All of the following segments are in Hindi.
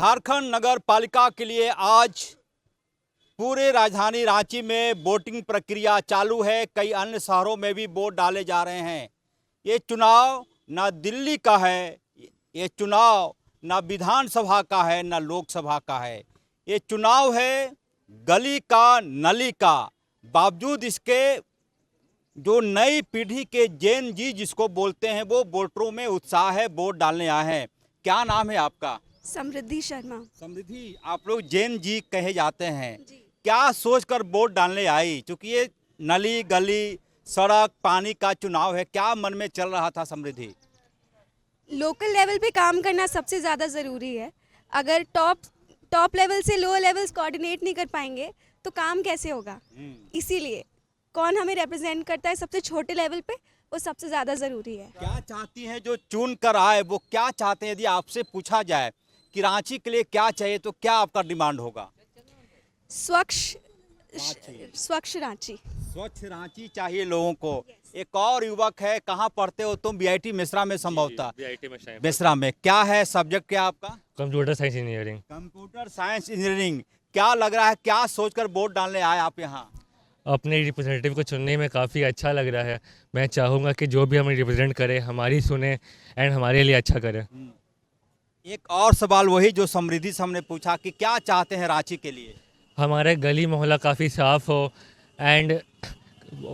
झारखंड नगर पालिका के लिए आज पूरे राजधानी रांची में वोटिंग प्रक्रिया चालू है। कई अन्य शहरों में भी वोट डाले जा रहे हैं। ये चुनाव न दिल्ली का है, ये चुनाव न विधानसभा का है, न लोकसभा का है। ये चुनाव है गली का, नली का। बावजूद इसके जो नई पीढ़ी के जेन जी जिसको बोलते हैं, वो वोटरों में उत्साह है, वोट डालने आए हैं। क्या नाम है आपका? समृद्धि शर्मा। समृद्धि, आप लोग जेन जी कहे जाते हैं। क्या सोचकर वोट डालने आई? क्योंकि ये नली गली, सड़क, पानी का चुनाव है। क्या मन में चल रहा था समृद्धि? लोकल लेवल पे काम करना सबसे ज़्यादा ज़रूरी है। अगर टॉप लेवल से लोअर लेवल्स कोऑर्डिनेट नहीं कर पाएंगे तो काम कैसे होगा। इसीलिए कौन हमें रिप्रेजेंट करता है सबसे छोटे लेवल पे, वो सबसे ज़्यादा ज़रूरी है। क्या चाहती हैं जो चुन कर आए, वो क्या चाहते हैं? यदि आपसे पूछा जाए कि रांची के लिए क्या चाहिए तो क्या आपका डिमांड होगा? स्वच्छ रांची। स्वच्छ रांची चाहिए लोगों को। एक और युवक है, कहाँ पढ़ते हो तुम? बीआईटी मिश्रा में संभवतः। मिश्रा में क्या है सब्जेक्ट क्या आपका? Computer science engineering. Computer science engineering. क्या लग रहा है, क्या सोचकर वोट डालने आए आप यहाँ? अपने रिप्रेजेंटेटिव को चुनने में काफ़ी अच्छा लग रहा है। मैं चाहूँगा कि जो भी हमें रिप्रेजेंट करे हमारी सुने एंड हमारे लिए अच्छा करे। एक और सवाल वही जो समृद्धि से हमने पूछा कि क्या चाहते हैं रांची के लिए? हमारे गली मोहल्ला काफ़ी साफ़ हो एंड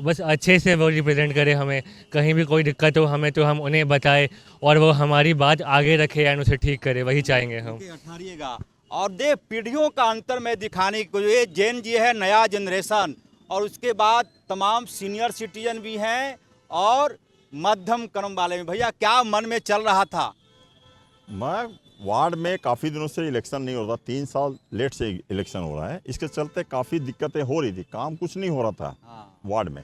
बस अच्छे से वो रिप्रेजेंट करे हमें। कहीं भी कोई दिक्कत हो हमें तो हम उन्हें बताएं और वो हमारी बात आगे रखे एंड उसे ठीक करे, वही चाहेंगे हम। अठारिएगा और दे पीढ़ियों का अंतर में दिखाने को। ये जेन जी है, नया जनरेशन, और उसके बाद तमाम सीनियर सिटीजन भी हैं और मध्यम क्रम वाले में। भैया क्या मन में चल रहा था? मैं वार्ड में काफ़ी दिनों से इलेक्शन नहीं हो रहा, 3 साल लेट से इलेक्शन हो रहा है। इसके चलते काफ़ी दिक्कतें हो रही थी, काम कुछ नहीं हो रहा था वार्ड में।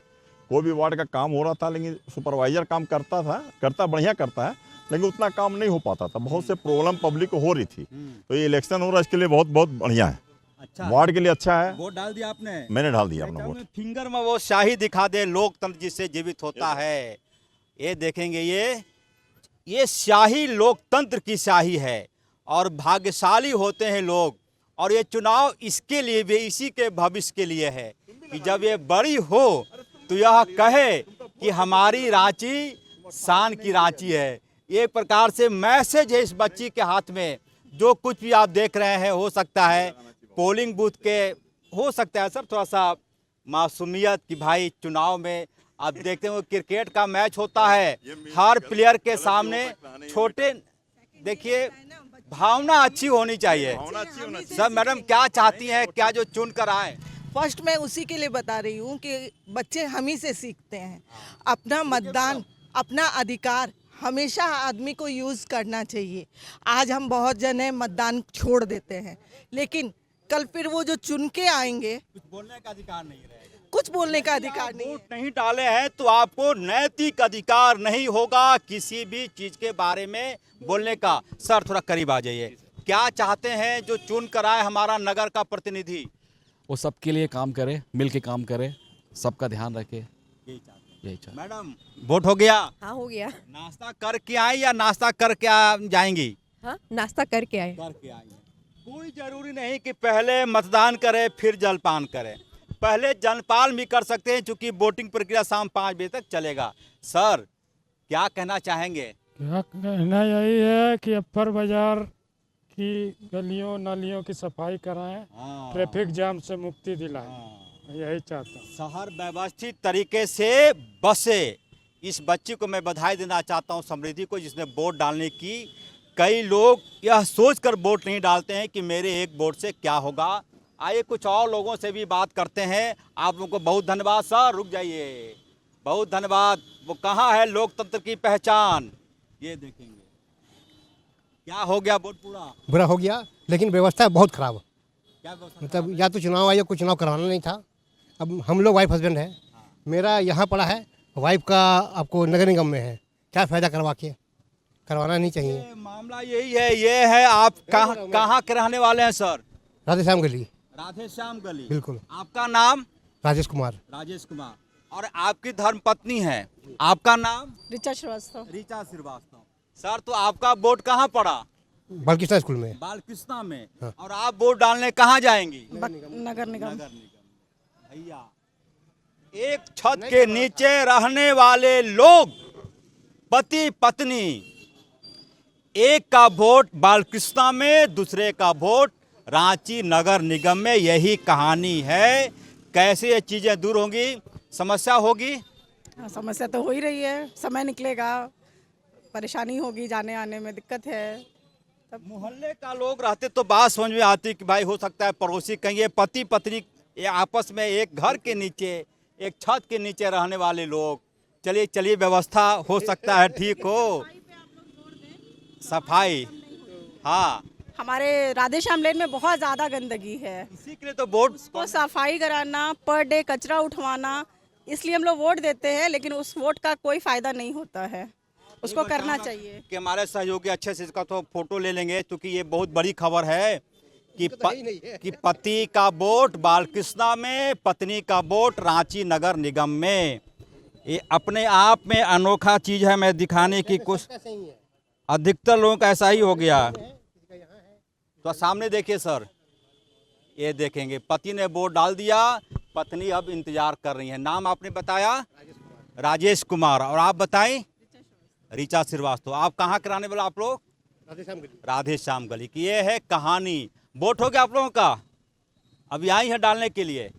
कोई भी वार्ड का काम हो रहा था लेकिन सुपरवाइजर काम करता बढ़िया करता है, लेकिन उतना काम नहीं हो पाता था। बहुत से प्रॉब्लम पब्लिक को हो रही थी। तो ये इलेक्शन हो रहा है, इसके लिए बहुत बहुत बढ़िया है। अच्छा, वार्ड के लिए अच्छा है। वोट डाल दिया आपने? मैंने डाल दिया अपना वोट। फिंगर में वो शाही दिखा दे, लोकतंत्र जिससे जीवित होता है। ये देखेंगे, ये शाही लोकतंत्र की शाही है और भाग्यशाली होते हैं लोग। और ये चुनाव इसके लिए भी, इसी के भविष्य के लिए है कि जब ये बड़ी हो तो यह कहे कि हमारी रांची शान की रांची है। एक प्रकार से मैसेज है इस बच्ची के हाथ में। जो कुछ भी आप देख रहे हैं, हो सकता है पोलिंग बूथ के, हो सकता है सर थोड़ा सा मासूमियत कि भाई चुनाव में आप देखते हो क्रिकेट का मैच होता है, हर प्लेयर के सामने छोटे, देखिए भावना अच्छी होनी चाहिए। सर मैडम क्या चाहती हैं, क्या जो चुन कर आए? फर्स्ट मैं उसी के लिए बता रही हूँ कि बच्चे हम ही से सीखते हैं। अपना मतदान, अपना अधिकार हमेशा आदमी को यूज़ करना चाहिए। आज हम बहुत जने मतदान छोड़ देते हैं, लेकिन कल फिर वो जो चुन के आएंगे, कुछ बोलने का अधिकार नहीं रहेगा। कुछ बोलने का अधिकार नहीं। वोट नहीं डाले हैं तो आपको नैतिक अधिकार नहीं होगा किसी भी चीज के बारे में बोलने का। सर थोड़ा करीब आ जाइए। क्या चाहते हैं जो चुन कर आए हमारा नगर का प्रतिनिधि? वो सबके लिए काम करे, मिल के काम करे, सबका ध्यान रखे, यही चाहते। मैडम वोट हो गया? हाँ हो गया। नाश्ता करके आई या नाश्ता करके जाएंगी? हाँ नाश्ता करके आए। करके आई। कोई जरूरी नहीं कि पहले मतदान करें फिर जलपान करें। पहले जलपान भी कर सकते हैं, क्योंकि वोटिंग प्रक्रिया शाम 5 बजे तक चलेगा। सर क्या कहना चाहेंगे? क्या कहना यही है कि अपर बाजार की गलियों नालियों की सफाई कराएं, ट्रैफिक जाम से मुक्ति दिलाएं, यही चाहता हूँ। शहर व्यवस्थित तरीके से बसे। इस बच्ची को मैं बधाई देना चाहता हूँ, समृद्धि को, जिसने वोट डालने की। कई लोग यह सोचकर वोट नहीं डालते हैं कि मेरे एक वोट से क्या होगा। आइए कुछ और लोगों से भी बात करते हैं। आप लोगों को बहुत धन्यवाद। सर रुक जाइए, बहुत धन्यवाद। वो कहाँ है लोकतंत्र की पहचान? ये देखेंगे क्या हो गया। वोट बुरा हो गया, लेकिन व्यवस्था बहुत खराब। क्या व्यवस्था? मतलब या तो चुनाव आयोग को चुनाव करवाना नहीं था। अब हम लोग वाइफ हस्बैंड हैं, मेरा यहाँ पड़ा है, वाइफ का आपको नगर निगम में है। क्या फ़ायदा करवाना नहीं चाहिए। मामला यही है। ये है, आप कहाँ के रहने वाले हैं सर? राधे श्याम गली। राधे श्याम गली, बिल्कुल। आपका नाम? राजेश कुमार। राजेश कुमार। और आपकी धर्मपत्नी है, आपका नाम? ऋचा श्रीवास्तव। ऋचा श्रीवास्तव। सर तो आपका वोट कहाँ पड़ा? बालकृष्णा स्कूल में। बालकृष्णा में। हाँ। और आप वोट डालने कहाँ जाएंगी? नगर निगम। भैया, एक छत के नीचे रहने वाले लोग, पति पत्नी, एक का वोट बालकृष्णा में, दूसरे का वोट रांची नगर निगम में। यही कहानी है। कैसे ये चीजें दूर होंगी? समस्या होगी? समस्या तो हो ही रही है, समय निकलेगा, परेशानी होगी, जाने आने में दिक्कत है। मोहल्ले का लोग रहते तो बात समझ में आती कि भाई हो सकता है पड़ोसी कहीं, ये पति पत्नी ये आपस में एक घर के नीचे, एक छत के नीचे रहने वाले लोग। चलिए चलिए, व्यवस्था हो सकता है ठीक हो। सफाई, हाँ, हमारे राधेश्याम लेन में बहुत ज़्यादा गंदगी है, इसी के लिए तो वोट उसको सफाई कराना, पर डे कचरा उठवाना, इसलिए हम लोग वोट देते हैं, लेकिन उस वोट का कोई फ़ायदा नहीं होता है, उसको करना चाहिए। कि हमारे सहयोगी अच्छे से इसका तो फोटो ले लेंगे, क्योंकि ये बहुत बड़ी खबर है कि पति का वोट बालकृष्णा में, पत्नी का वोट रांची नगर निगम में। ये अपने आप में अनोखा चीज है। मैं दिखाने की कुछ, अधिकतर लोगों का ऐसा ही हो गया। तो सामने देखिए सर, ये देखेंगे पति ने वोट डाल दिया, पत्नी अब इंतजार कर रही है। नाम आपने बताया? राजेश कुमार। और आप बताएं? ऋचा श्रीवास्तव। आप कहाँ कराने वाले आप लोग? राधे श्याम गली की। ये है कहानी। वोट हो गया आप लोगों का? अभी आई है डालने के लिए।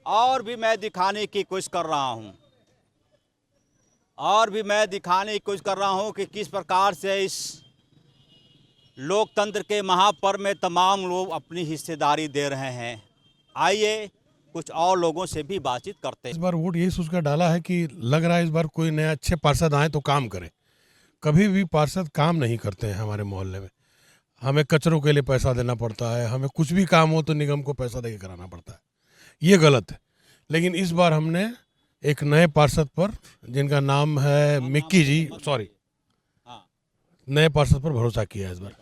और भी मैं दिखाने की कोशिश कर रहा हूँ, कि किस प्रकार से इस लोकतंत्र के महापर्व में तमाम लोग अपनी हिस्सेदारी दे रहे हैं। आइए कुछ और लोगों से भी बातचीत करते हैं। इस बार वोट यही सोचकर डाला है कि लग रहा है इस बार कोई नया अच्छे पार्षद आए तो काम करे। कभी भी पार्षद काम नहीं करते हैं हमारे मोहल्ले में। हमें कचरों के लिए पैसा देना पड़ता है, हमें कुछ भी काम हो तो निगम को पैसा देके कराना पड़ता है। ये गलत है। लेकिन इस बार हमने एक नए पार्षद पर, जिनका नाम है मिक्की जी, नए पार्षद पर भरोसा किया है। इस बार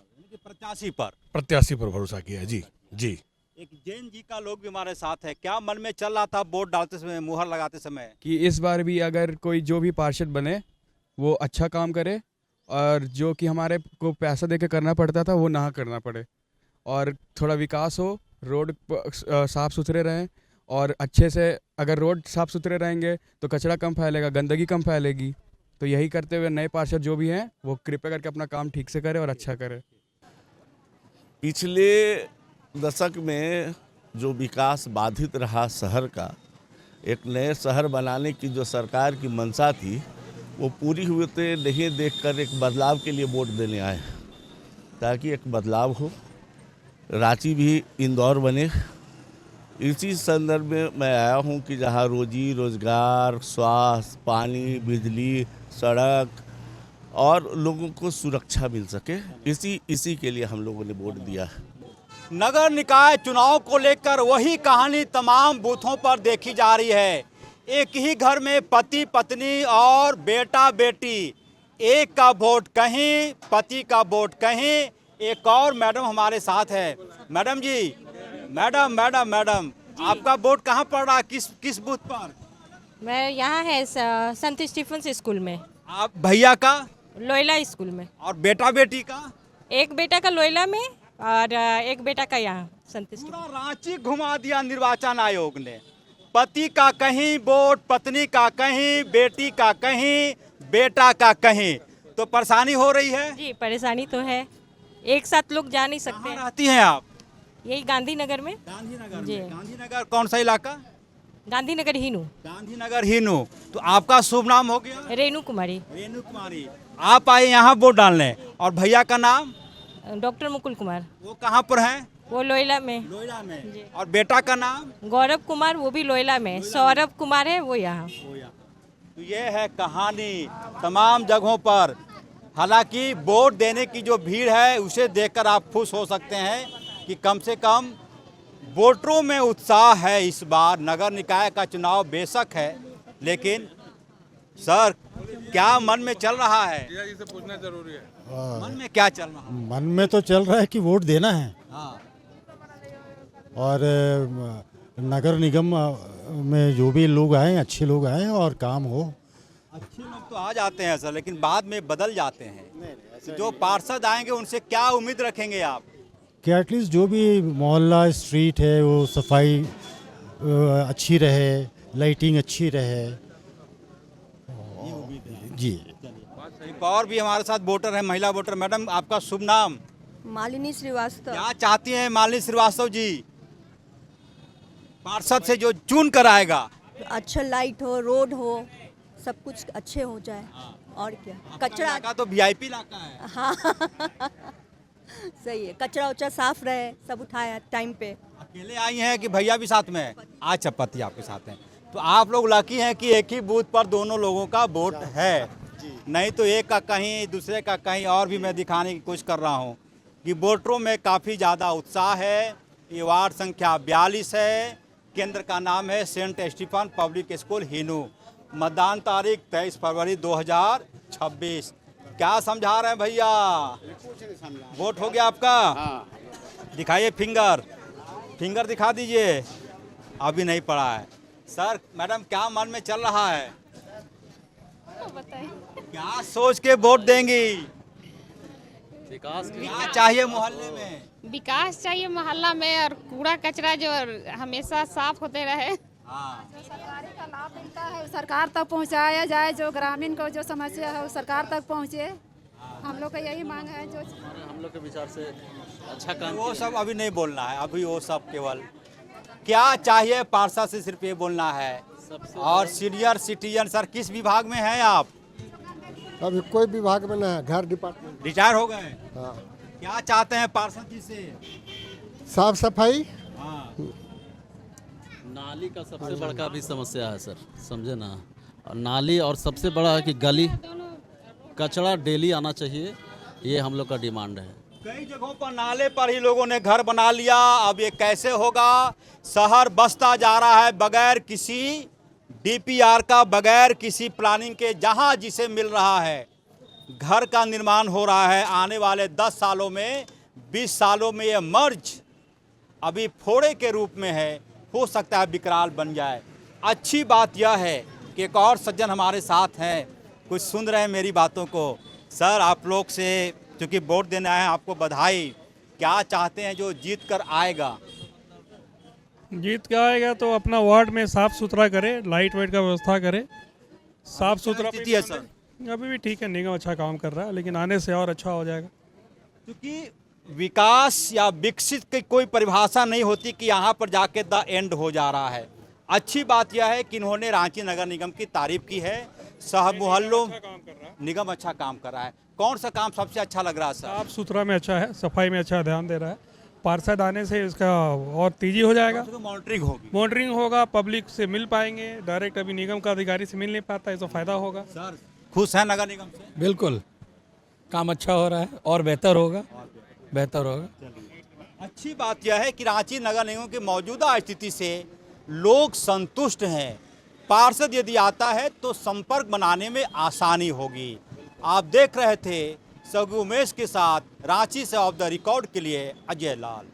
प्रत्याशी पर भरोसा किया है। जी जी। एक जैन जी का लोग भी हमारे साथ है। क्या मन में चल रहा था वोट डालते समय, मुहर लगाते समय? कि इस बार भी अगर कोई जो भी पार्षद बने वो अच्छा काम करे, और जो कि हमारे को पैसा देके करना पड़ता था वो ना करना पड़े, और थोड़ा विकास हो, रोड साफ़ सुथरे रहें, और अच्छे से अगर रोड साफ़ सुथरे रहेंगे तो कचरा कम फैलेगा, गंदगी कम फैलेगी। तो यही करते हुए नए पार्षद जो भी हैं वो कृपया करके अपना काम ठीक से करें और अच्छा करें। पिछले दशक में जो विकास बाधित रहा शहर का, एक नए शहर बनाने की जो सरकार की मंशा थी वो पूरी हुई तो नहीं देखकर एक बदलाव के लिए वोट देने आए, ताकि एक बदलाव हो, रांची भी इंदौर बने। इसी संदर्भ में मैं आया हूं कि जहां रोजी रोजगार, स्वास्थ्य, पानी, बिजली, सड़क और लोगों को सुरक्षा मिल सके, इसी के लिए हम लोगों ने वोट दिया। नगर निकाय चुनाव को लेकर वही कहानी तमाम बूथों पर देखी जा रही है। एक ही घर में पति पत्नी और बेटा बेटी, एक का वोट कहीं, पति का वोट कहीं। एक और मैडम हमारे साथ है। मैडम जी, मैडम आपका वोट कहाँ पड़ रहा है? किस बूथ पर? मैं यहाँ है संत स्टीफन्स स्कूल में। आप भैया का? लोयला स्कूल में। और बेटा बेटी का? एक बेटा का लोयला में और एक बेटा का यहाँ संत स्टीफन्स। पूरा रांची घुमा दिया निर्वाचन आयोग ने। पति का कहीं वोट, पत्नी का कहीं, बेटी का कहीं, बेटा का कहीं। तो परेशानी हो रही है? जी परेशानी तो है, एक साथ लोग जा नहीं सकते। कहाँ रहती हैं आप? यही गांधीनगर में। गांधीनगर जी। में। गांधीनगर कौन सा इलाका? गांधीनगर हीनू। गांधीनगर हीनू। तो आपका शुभ नाम हो गया? रेणु कुमारी। रेणु कुमारी। आप आए यहाँ वोट डालने। और भैया का नाम? डॉक्टर मुकुल कुमार। वो कहाँ पर है? वो लोयला में। लोयला में। और बेटा का नाम? गौरव कुमार, वो भी लोयला में। सौरभ कुमार है, वो यहाँ। तो ये है कहानी तमाम जगहों पर। हालांकि वोट देने की जो भीड़ है उसे देखकर आप खुश हो सकते हैं कि कम से कम वोटरों में उत्साह है। इस बार नगर निकाय का चुनाव बेशक है, लेकिन सर क्या मन में चल रहा है? से पूछना जरूरी है। मन में क्या चल रहा है? मन में तो चल रहा है कि वोट देना है। हाँ। और नगर निगम में जो भी लोग आए, अच्छे लोग आए और काम हो। अच्छे लोग तो आ जाते हैं सर, लेकिन बाद में बदल जाते हैं। जो पार्षद आएंगे उनसे क्या उम्मीद रखेंगे आप? कि एटलीस्ट जो भी मोहल्ला स्ट्रीट है वो सफाई अच्छी रहे, लाइटिंग अच्छी रहे। जी। एक और भी हमारे साथ वोटर है, महिला वोटर। मैडम, आपका शुभ नाम? मालिनी श्रीवास्तव। क्या चाहती हैं मालिनी श्रीवास्तव जी पार्षद से जो चुन कर आएगा? अच्छा लाइट हो, रोड हो, सब कुछ अच्छे हो जाए। और क्या, कचरा का तो वीआईपी इलाका है। हाँ सही है, कचरा उचरा साफ रहे, सब उठाया टाइम पे। अकेले आई हैं कि भैया भी साथ में है? अच्छा, पति आपके साथ हैं। तो आप लोग लकी हैं कि एक ही बूथ पर दोनों लोगों का वोट है, नहीं तो एक का कहीं, दूसरे का कहीं। और भी मैं दिखाने की कोशिश कर रहा हूँ कि वोटरों में काफ़ी ज़्यादा उत्साह है। ये वार्ड संख्या 42 है। केंद्र का नाम है Saint Stephen public school Hinoo. मतदान तारीख 23 फरवरी 2026। क्या समझा रहे हैं भैया? वोट हो गया आपका? दिखाइए फिंगर दिखा दीजिए। अभी नहीं पड़ा है। सर, मैडम, क्या मन में चल रहा है? क्या सोच के वोट देंगी? विकास क्या चाहिए मोहल्ले में? विकास चाहिए मोहल्ला में, और कूड़ा कचरा जो हमेशा साफ होते रहे। सरकारी का लाभ मिलता है सरकार तक पहुंचाया जाए, जो ग्रामीण को जो समस्या है वो सरकार तक पहुंचे। हम लोग का यही मांग है। जो हम लोग के विचार से अच्छा काम, वो सब अभी नहीं बोलना है। अभी वो सब केवल क्या चाहिए पार्षद से सिर्फ ये बोलना है। और सीनियर सिटीजन, सर किस विभाग में हैं आप? अभी कोई विभाग में ना, घर डिपार्टमेंट। रिटायर हो गए? हाँ। क्या चाहते हैं पार्षद जी से? साफ सफाई। नाली का सबसे बड़ा भी समस्या है सर, समझे ना। और नाली, और सबसे बड़ा है कि गली कचरा डेली आना चाहिए। ये हम लोग का डिमांड है। कई जगहों पर नाले पर ही लोगों ने घर बना लिया। अब ये कैसे होगा? शहर बसता जा रहा है बगैर किसी डीपीआर का, बगैर किसी प्लानिंग के। जहां जिसे मिल रहा है घर का निर्माण हो रहा है। आने वाले 10 सालों में, 20 सालों में ये मर्ज अभी फोड़े के रूप में है। हो सकता है विकराल बन जाए। अच्छी बात यह है कि एक और सज्जन हमारे साथ हैं, कुछ सुन रहे हैं मेरी बातों को। सर, आप लोग से क्योंकि वोट देना है, आपको बधाई। क्या चाहते हैं जो जीत कर आएगा? जीत के आएगा तो अपना वार्ड में साफ सुथरा करे, लाइट वाइट का व्यवस्था करे, साफ सुथरा। स्थिति है सर? अभी भी ठीक है, निगम अच्छा काम कर रहा है, लेकिन आने से और अच्छा हो जाएगा। क्योंकि विकास या विकसित की कोई परिभाषा नहीं होती कि यहाँ पर जाके द एंड हो जा रहा है। अच्छी बात यह है कि इन्होंने रांची नगर निगम की तारीफ की है। शहर मोहल्लों निगम अच्छा काम कर रहा है। कौन सा काम सबसे अच्छा लग रहा है सर? साफ सुथरा में अच्छा है, सफाई में अच्छा ध्यान दे रहा है। पार्षद आने से इसका और तेजी हो जाएगा। मॉनिटरिंग होगी, मॉनिटरिंग होगा, पब्लिक से मिल पाएंगे डायरेक्ट। अभी निगम का अधिकारी से मिल नहीं पाता है, तो फायदा होगा। सर, खुश है नगर निगम से? बिल्कुल, काम अच्छा हो रहा है और बेहतर होगा, बेहतर होगा। अच्छी बात यह है कि रांची नगर निगम की मौजूदा स्थिति से लोग संतुष्ट हैं। पार्षद यदि आता है तो संपर्क बनाने में आसानी होगी। आप देख रहे थे सहयोगी उमेश के साथ रांची से ऑफ द रिकॉर्ड के लिए अजय लाल।